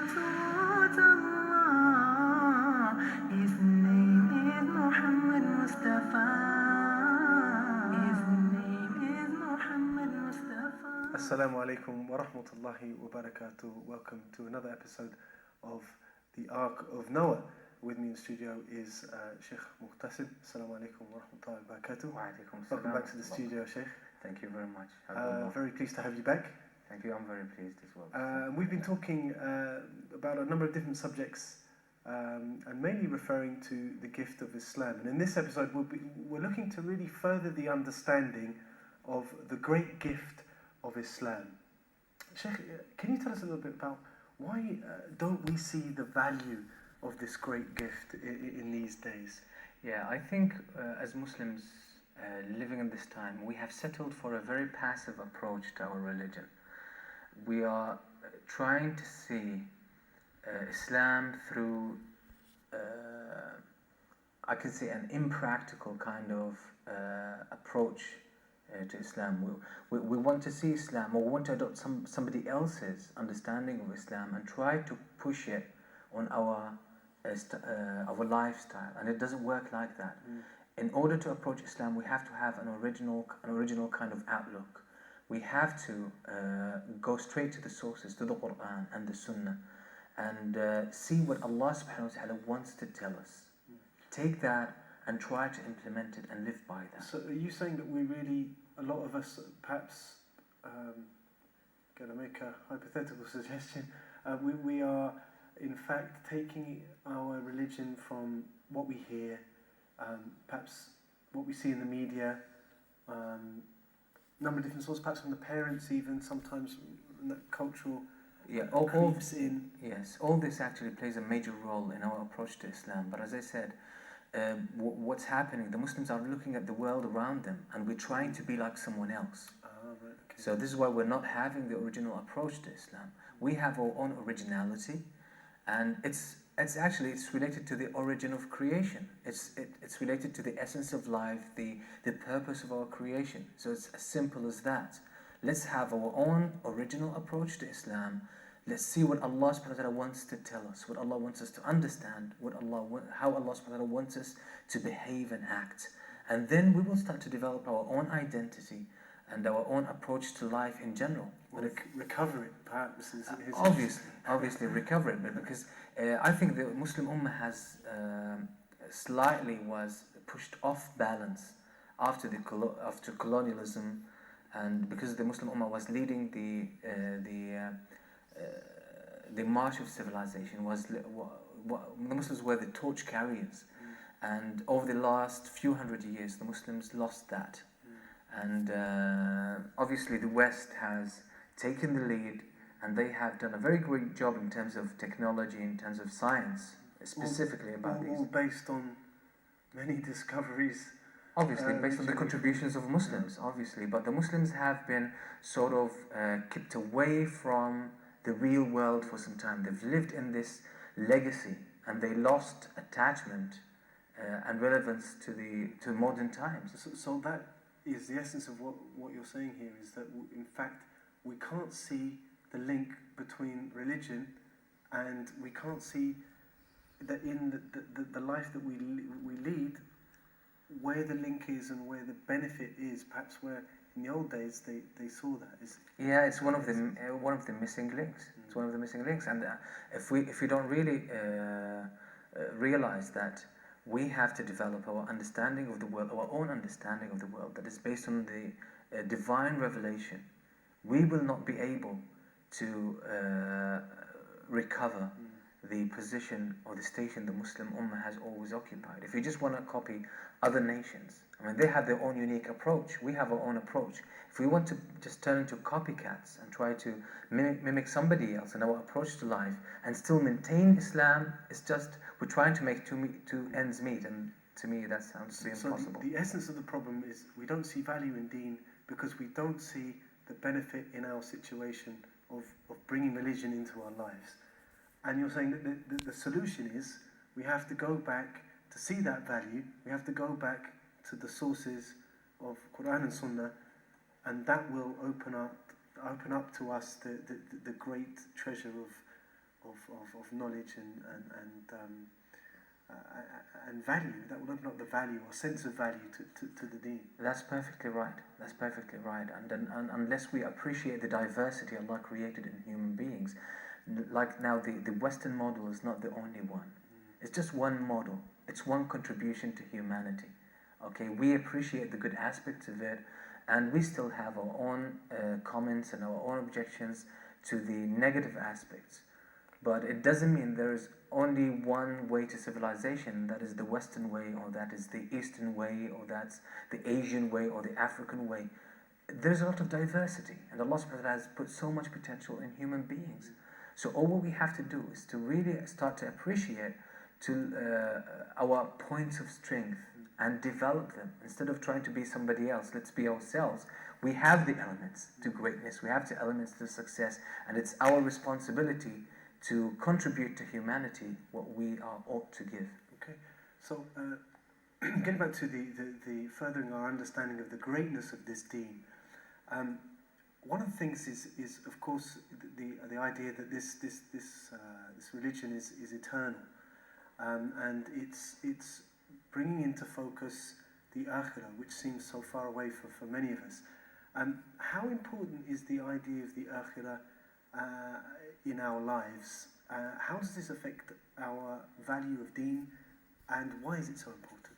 taught Allah. His name is Muhammad Mustafa. His name is Muhammad Mustafa. Assalamu alaikum wa rahmatullahi wa barakatuh. Welcome to another episode of the Ark of Noah. With me in the studio is Sheikh Muqtasid. Assalamu alaikum wa rahmatullahi wa barakatuh. Welcome back to the studio, Sheikh. Thank you very much. Very pleased to have you back. Thank you, I'm very pleased as well. We've been talking about a number of different subjects and mainly referring to the gift of Islam. And in this episode, we're looking to really further the understanding of the great gift of Islam. Sheikh, can you tell us a little bit about why don't we see the value of this great gift in these days? Yeah, I think as Muslims living in this time, we have settled for a very passive approach to our religion. We are trying to see Islam through, I can say, an impractical kind of approach to Islam. We want to see Islam, or we want to adopt somebody else's understanding of Islam and try to push it on our lifestyle, and it doesn't work like that. In order to approach Islam, we have to have an original kind of outlook. We have to go straight to the sources, to the Quran and the Sunnah, and see what Allah subhanahu wa ta'ala wants to tell us. Take that and try to implement it and live by that. So are you saying that we really, a lot of us, perhaps, going to make a hypothetical suggestion, we are in fact taking our religion from what we hear, perhaps what we see in the media, number of different sources, perhaps from the parents even, sometimes cultural creeps in. Yes, all this actually plays a major role in our approach to Islam. But as I said, what's happening, the Muslims are looking at the world around them and we're trying to be like someone else. Right, okay. So this is why we're not having the original approach to Islam. We have our own originality, and it's related to the origin of creation. It's related to the essence of life, the purpose of our creation. So it's as simple as that. Let's have our own original approach to Islam. Let's see what Allah subhanahu wa ta'ala wants to tell us, what Allah wants us to understand, how Allah subhanahu wa ta'ala wants us to behave and act. And then we will start to develop our own identity and our own approach to life in general. Recover it, perhaps. Obviously recover it, but because I think the Muslim Ummah has slightly was pushed off balance after colonialism, and because the Muslim Ummah was leading the march of civilization, the Muslims were the torch carriers, and over the last few hundred years the Muslims lost that, and obviously the West has taken the lead, and they have done a very great job in terms of technology, in terms of science, specifically about these. All based on many discoveries. Obviously, based on the contributions of Muslims, obviously. But the Muslims have been sort of kept away from the real world for some time. They've lived in this legacy, and they lost attachment and relevance to modern times. So that is the essence of what you're saying here, is that in fact we can't see the link between religion, and we can't see that in the life that we lead, where the link is and where the benefit is. Perhaps where in the old days they saw that. It's one of the missing links. It's one of the missing links, and if we don't really realize that we have to develop our understanding of the world, our own understanding of the world that is based on the divine revelation, we will not be able to recover the position or the station the Muslim Ummah has always occupied. If you just want to copy other nations, I mean, they have their own unique approach. We have our own approach. If we want to just turn into copycats and try to mimic somebody else in our approach to life and still maintain Islam, it's just we're trying to make two ends meet, and to me that sounds to be impossible. So the essence of the problem is we don't see value in deen because we don't see the benefit in our situation of bringing religion into our lives. And you're saying that the solution is we have to go back to see that value. We have to go back to the sources of Quran and Sunnah, and that will open up to us the great treasure of knowledge and value. That will open up the value or sense of value to the deen. That's perfectly right. That's perfectly right. And unless we appreciate the diversity Allah created in human beings, like now the Western model is not the only one. It's just one model. It's one contribution to humanity. Okay, we appreciate the good aspects of it, and we still have our own comments and our own objections to the negative aspects. But it doesn't mean there is only one way to civilization, that is the Western way, or that is the Eastern way, or that's the Asian way, or the African way. There's a lot of diversity, and Allah subhanahu wa ta'ala has put so much potential in human beings. So all what we have to do is to really start to appreciate our points of strength and develop them. Instead of trying to be somebody else, let's be ourselves. We have the elements to greatness, we have the elements to success, and it's our responsibility to contribute to humanity what we are ought to give. Okay, so getting back to the furthering our understanding of the greatness of this deen, one of the things is of course the idea that this religion is eternal, and it's bringing into focus the akhirah, which seems so far away for many of us. How important is the idea of the akhirah in our lives? How does this affect our value of deen, and why is it so important?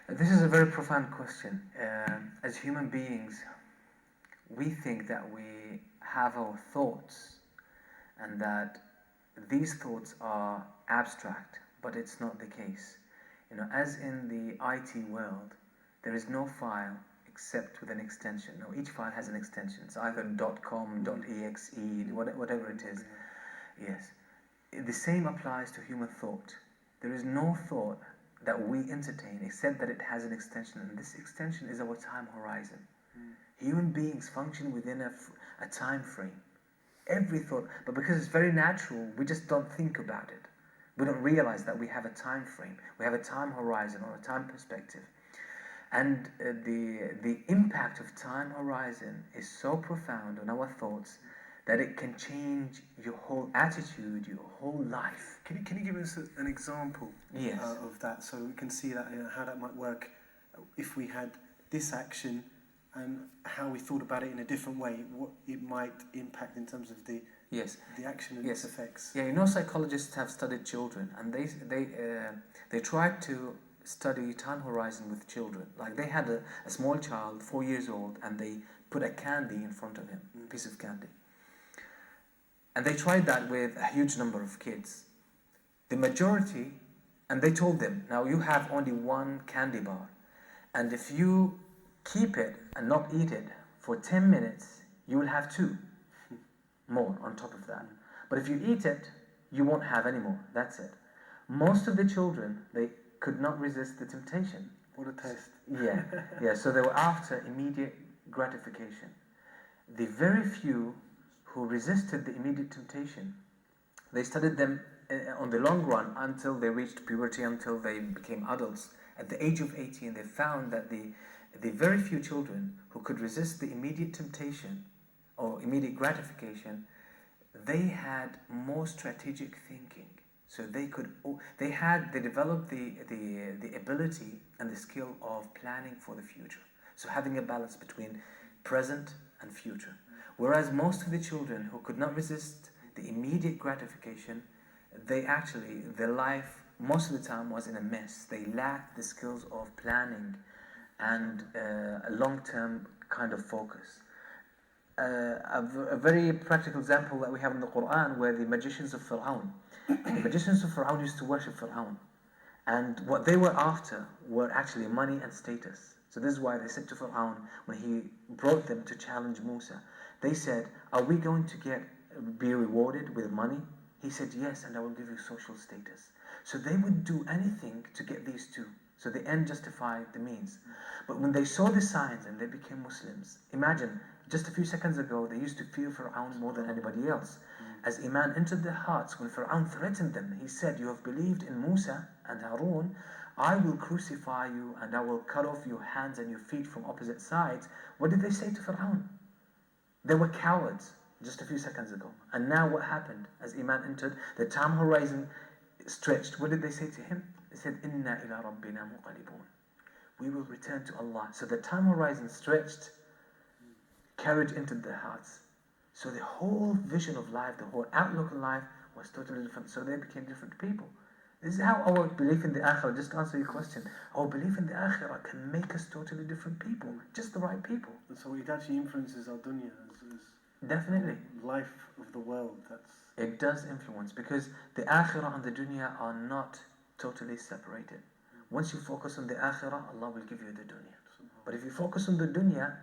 This is a very profound question. As human beings, we think that we have our thoughts and that these thoughts are abstract, but it's not the case. You know, as in the IT world, there is no file except with an extension. Now, each file has an extension. It's either .com, .exe, whatever it is. Yes. The same applies to human thought. There is no thought that we entertain except that it has an extension, and this extension is our time horizon. Human beings function within a time frame. Every thought, but because it's very natural, we just don't think about it. We don't realize that we have a time frame, we have a time horizon or a time perspective. And the impact of time horizon is so profound on our thoughts that it can change your whole attitude, your whole life. Can you give us an example Yes. Of that, so we can see that, how that might work if we had this action and how we thought about it in a different way, what it might impact in terms of the action and its effects? Yeah, you know, psychologists have studied children, and they tried to study time horizon with children. Like they had a small child, 4 years old, and they put a candy in front of him, a piece of candy. And they tried that with a huge number of kids. The majority, and they told them, now you have only one candy bar, and if you keep it and not eat it for 10 minutes, you will have 2 more on top of that. But if you eat it, you won't have any more. That's it. Most of the children, they could not resist the temptation. What a taste. Yeah. So they were after immediate gratification. The very few who resisted the immediate temptation, they studied them on the long run until they reached puberty, until they became adults. At the age of 18, they found that the very few children who could resist the immediate temptation or immediate gratification, they had more strategic thinking. So they developed the ability and the skill of planning for the future. So having a balance between present and future. Whereas most of the children who could not resist the immediate gratification, their life most of the time was in a mess. They lacked the skills of planning and a long-term kind of focus. A very practical example that we have in the Quran were the magicians of Fir'aun. The magicians of Fir'aun used to worship Fir'aun, and what they were after were actually money and status. So this is why they said to Fir'aun, when he brought them to challenge Musa, they said, are we going to be rewarded with money? He said, yes, and I will give you social status. So they would do anything to get these two. So the end justified the means. But when they saw the signs and they became Muslims, imagine, just a few seconds ago, they used to fear Fir'aun more than anybody else. As Iman entered their hearts, when Fir'aun threatened them, he said, you have believed in Musa and Harun, I will crucify you and I will cut off your hands and your feet from opposite sides. What did they say to Fir'aun? They were cowards. just a few seconds ago. And now what happened? As Iman entered, the time horizon stretched. What did they say to him? They said, Inna ila rabbina muqalibun. We will return to Allah. So the time horizon stretched, carried into their hearts. So the whole vision of life, the whole outlook on life was totally different. So they became different people. This is how our belief in the Akhirah, just to answer your question, our belief in the Akhirah can make us totally different people, just the right people. And so it actually influences our dunya as Definitely. life of the world. It does influence, because the Akhirah and the dunya are not totally separated. Once you focus on the Akhirah, Allah will give you the dunya. But if you focus on the dunya,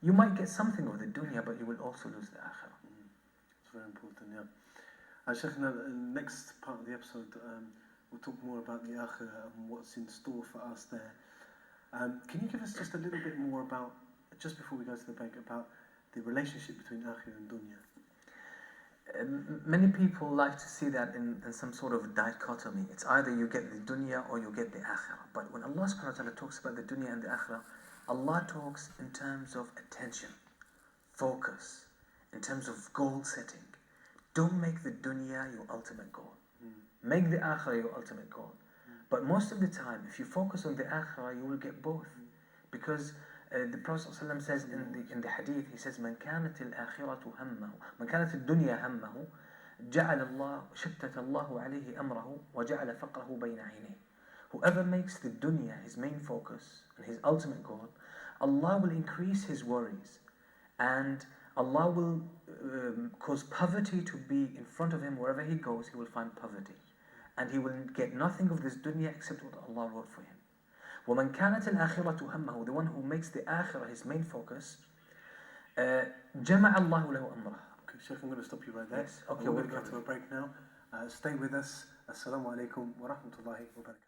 you might get something of the dunya, but you will also lose the Akhirah. It's very important, yeah. Shaykhna, in the next part of the episode, we'll talk more about the Akhirah and what's in store for us there. Can you give us just a little bit more about, just before we go to the break, about the relationship between Akhirah and dunya? Many people like to see that in some sort of dichotomy. It's either you get the dunya or you get the Akhirah. But when Allah subhanahu wa ta'ala talks about the dunya and the Akhirah, Allah talks in terms of attention, focus, in terms of goal setting. Don't make the dunya your ultimate goal. Make the Akhirah your ultimate goal. But most of the time, if you focus on the Akhirah, you will get both. Because the Prophet ﷺ says in the hadith, he says, من كانت الآخرة همه من كانت الدنيا همه شتت الله عليه أمره وجعل فقره بين عينيه. Whoever makes the dunya his main focus and his ultimate goal, Allah will increase his worries, and Allah will cause poverty to be in front of him. Wherever he goes, he will find poverty, and he will get nothing of this dunya except what Allah wrote for him. وَمَنْ كَانَتِ الْآخِرَةُ هَمَّهُ, the one who makes the Akhirah his main focus, جَمَعَ اللَّهُ لَهُ أَمْرَهُ. Okay, Shaykh, I'm going to stop you right there. Yes. Okay, we're going to go to a break now. Stay with us. Assalamu alaikum wa rahmatullahi wa barakatuh.